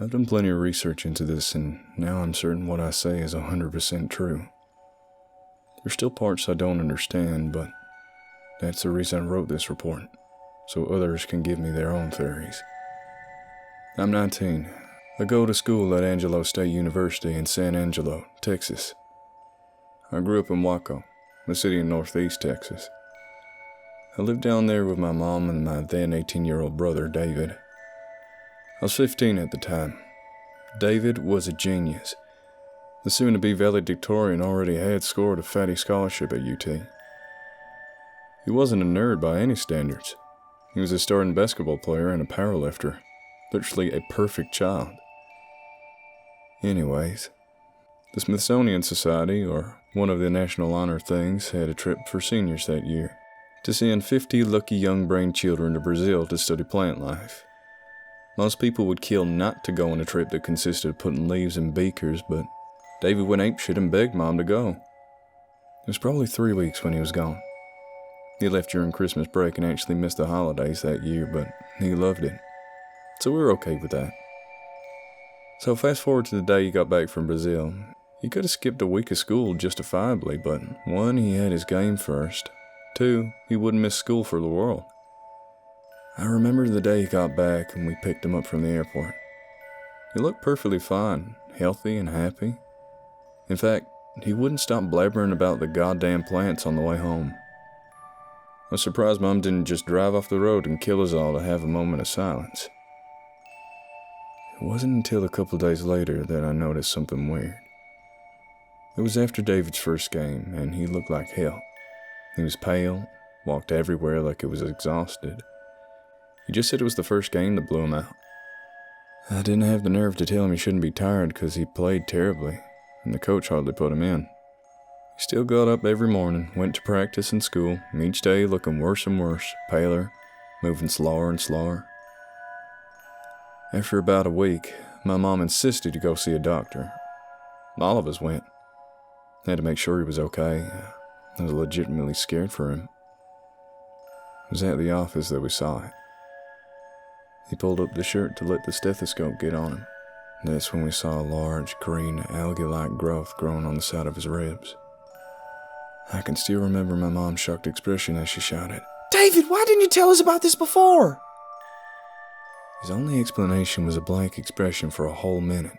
I've done plenty of research into this, and now I'm certain what I say is 100% true. There's still parts I don't understand, but that's the reason I wrote this report, so others can give me their own theories. I'm 19. I go to school at Angelo State University in San Angelo, Texas. I grew up in Waco, a city in northeast Texas. I lived down there with my mom and my then 18-year-old brother, David. I was 15 at the time. David was a genius. The soon-to-be valedictorian already had scored a fatty scholarship at UT. He wasn't a nerd by any standards. He was a starting basketball player and a powerlifter. Literally a perfect child. Anyways, the Smithsonian Society, or one of the national honor things, had a trip for seniors that year to send 50 lucky young brain children to Brazil to study plant life. Most people would kill not to go on a trip that consisted of putting leaves in beakers, but David went apeshit and begged Mom to go. It was probably 3 weeks when he was gone. He left during Christmas break and actually missed the holidays that year, but he loved it. So we were okay with that. So fast forward to the day he got back from Brazil. He could have skipped a week of school justifiably, but 1, he had his game first. 2, he wouldn't miss school for the world. I remember the day he got back and we picked him up from the airport. He looked perfectly fine, healthy and happy. In fact, he wouldn't stop blabbering about the goddamn plants on the way home. I was surprised Mom didn't just drive off the road and kill us all to have a moment of silence. It wasn't until a couple days later that I noticed something weird. It was after David's first game, and he looked like hell. He was pale, walked everywhere like he was exhausted. He just said it was the first game that blew him out. I didn't have the nerve to tell him he shouldn't be tired because he played terribly, and the coach hardly put him in. He still got up every morning, went to practice and school, each day looking worse and worse, paler, moving slower and slower. After about a week, my mom insisted to go see a doctor. All of us went. I had to make sure he was okay. I was legitimately scared for him. It was at the office that we saw it. He pulled up the shirt to let the stethoscope get on him. That's when we saw a large, green, algae-like growth growing on the side of his ribs. I can still remember my mom's shocked expression as she shouted, "David, why didn't you tell us about this before?" His only explanation was a blank expression for a whole minute,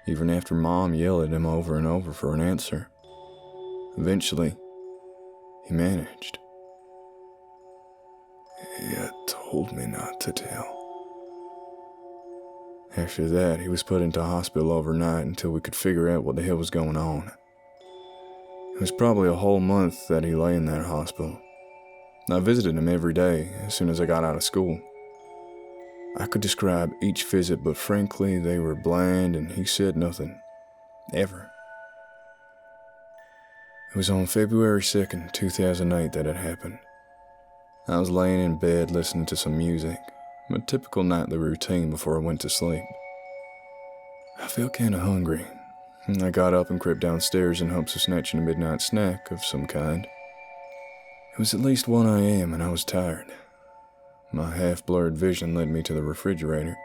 even after Mom yelled at him over and over for an answer. Eventually, he managed. "You told me not to tell." After that, he was put into hospital overnight until we could figure out what the hell was going on. It was probably a whole month that he lay in that hospital. I visited him every day as soon as I got out of school. I could describe each visit, but frankly, they were bland and he said nothing. Ever. It was on February 2nd, 2008 that it happened. I was laying in bed listening to some music, a typical nightly routine before I went to sleep. I felt kinda hungry, and I got up and crept downstairs in hopes of snatching a midnight snack of some kind. It was at least 1 a.m. and I was tired. My half-blurred vision led me to the refrigerator.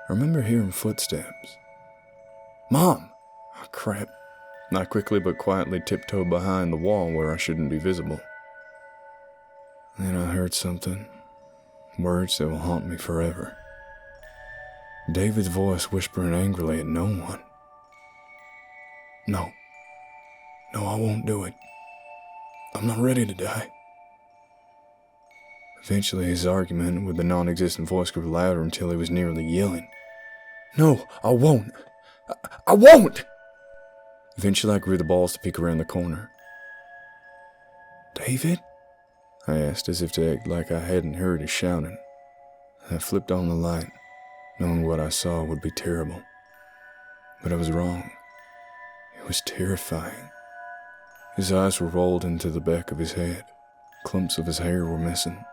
I remember hearing footsteps. "Mom!" Oh, crap. I quickly but quietly tiptoed behind the wall where I shouldn't be visible. Then I heard something. Words that will haunt me forever. David's voice whispering angrily at no one. No, I won't do it. I'm not ready to die." Eventually his argument with the non-existent voice grew louder until he was nearly yelling. "No, I won't. I won't!" Eventually I grew the balls to peek around the corner. "David?" I asked as if to act like I hadn't heard his shouting. I flipped on the light, knowing what I saw would be terrible. But I was wrong. It was terrifying. His eyes were rolled into the back of his head. Clumps of his hair were missing.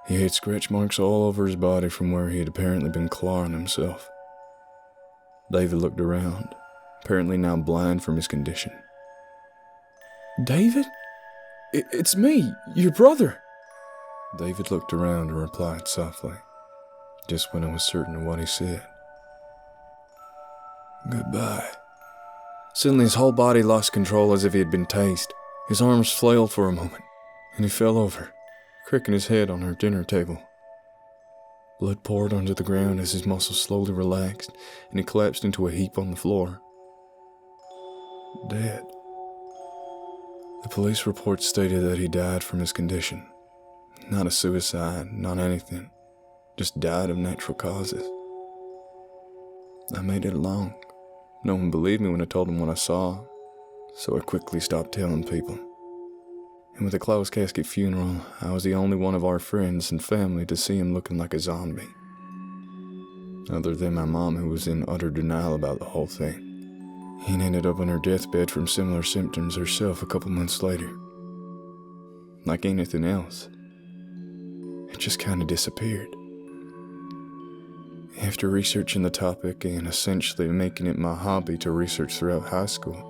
He had scratch marks all over his body from where he had apparently been clawing himself. David looked around, apparently now blind from his condition. "David? It's me, your brother." David looked around and replied softly, just when I was certain of what he said. Goodbye. Suddenly his whole body lost control as if he had been tased. His arms flailed for a moment, and he fell over, cracking his head on our dinner table. Blood poured onto the ground as his muscles slowly relaxed, and he collapsed into a heap on the floor. Dead. The police report stated that he died from his condition. Not a suicide, not anything. Just died of natural causes. I made it along. No one believed me when I told them what I saw, so I quickly stopped telling people. And with a closed casket funeral, I was the only one of our friends and family to see him looking like a zombie. Other than my mom, who was in utter denial about the whole thing. He ended up on her deathbed from similar symptoms herself a couple months later. Like anything else, it just kind of disappeared. After researching the topic and essentially making it my hobby to research throughout high school,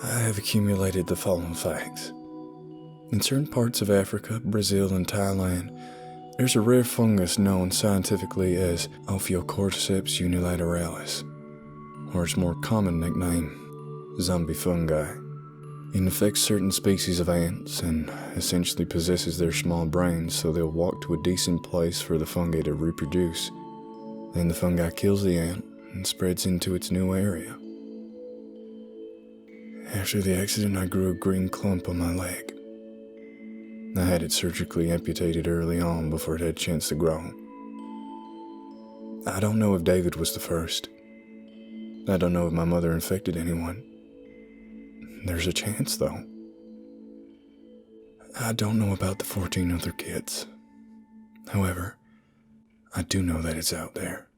I have accumulated the following facts. In certain parts of Africa, Brazil, and Thailand, there's a rare fungus known scientifically as Ophiocordyceps unilateralis, or its more common nickname, zombie fungi. It infects certain species of ants and essentially possesses their small brains so they'll walk to a decent place for the fungi to reproduce. Then the fungi kills the ant and spreads into its new area. After the accident, I grew a green clump on my leg. I had it surgically amputated early on before it had a chance to grow. I don't know if David was the first. I don't know if my mother infected anyone. There's a chance, though. I don't know about the 14 other kids. However, I do know that it's out there.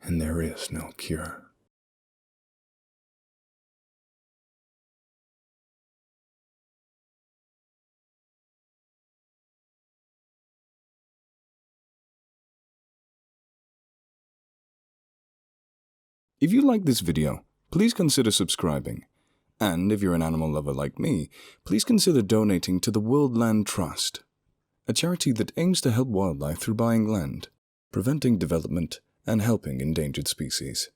And there is no cure. If you like this video, please consider subscribing. And if you're an animal lover like me, please consider donating to the World Land Trust, a charity that aims to help wildlife through buying land, preventing development, and helping endangered species.